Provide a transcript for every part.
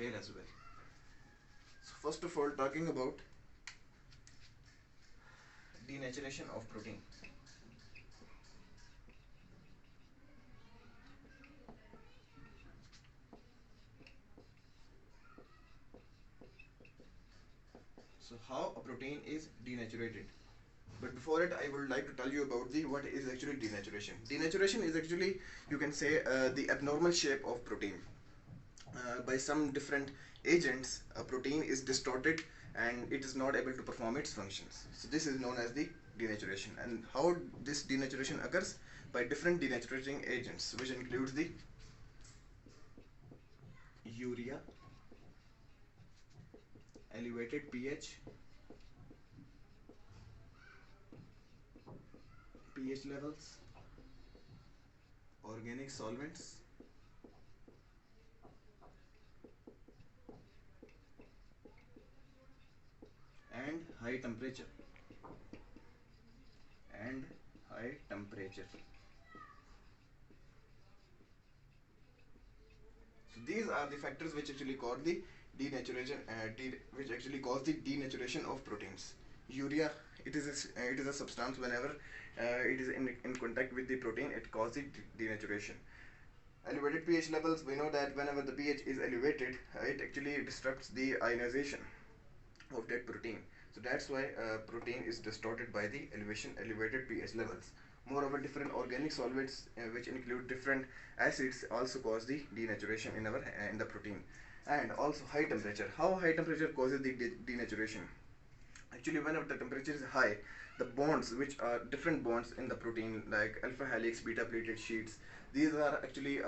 detail as well. So first of all, talking about denaturation of protein. So how a protein is denatured. But before it, I would like to tell you about the what is actually denaturation. Denaturation is actually, you can say, the abnormal shape of protein. By some different agents, a protein is distorted and it is not able to perform its functions. So this is known as the denaturation. And how this denaturation occurs? By different denaturating agents, which includes the urea, elevated pH levels, organic solvents, and high temperature. And high temperature. So these are the factors which actually cause the denaturation, which actually cause the denaturation of proteins. Urea, it is a substance. Whenever it is in contact with the protein, it causes the denaturation. Elevated pH levels, we know that whenever the pH is elevated, it actually disrupts the ionization of that protein. So that's why protein is distorted by the elevated pH levels. Moreover, different organic solvents, which include different acids, also cause the denaturation in the protein. And also high temperature. How high temperature causes the denaturation? Actually, whenever the temperature is high, the bonds, which are different bonds in the protein, like alpha helix, beta pleated sheets, these are actually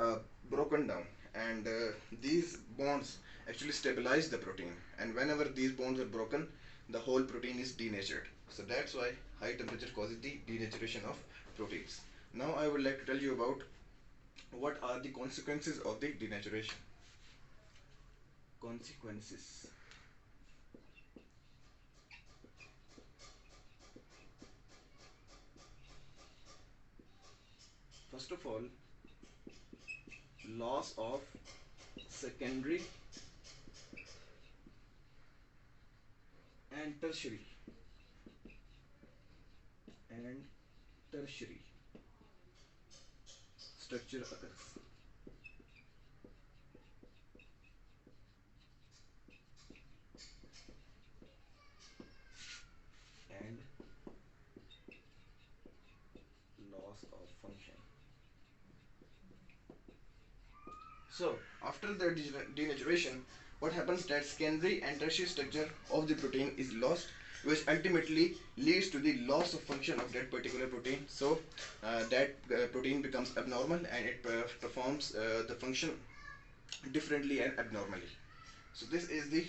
broken down, and these bonds actually stabilize the protein. And whenever these bonds are broken, the whole protein is denatured. So that's why high temperature causes the denaturation of proteins. Now I would like to tell you about what are the consequences of the denaturation. Consequences. First of all, loss of secondary and tertiary structure occurs. And loss of function. So after the denaturation, what happens that secondary and tertiary structure of the protein is lost, which ultimately leads to the loss of function of that particular protein. So that protein becomes abnormal, and it performs the function differently and abnormally. So this is the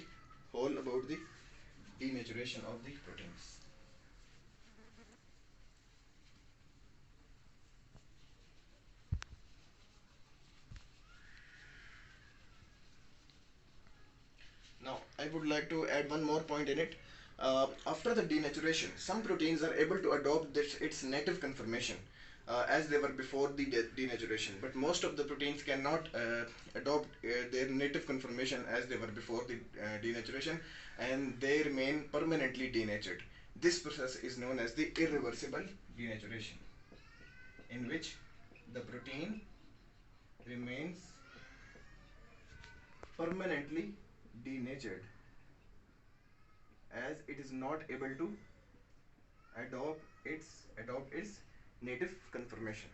whole about the denaturation of the proteins. Now, I would like to add one more point in it. After the denaturation, some proteins are able to adopt its native conformation as they were before the denaturation, but most of the proteins cannot adopt their native conformation as they were before the denaturation, and they remain permanently denatured. This process is known as the irreversible denaturation, in which the protein remains permanently denatured as it is not able to adopt its native conformation.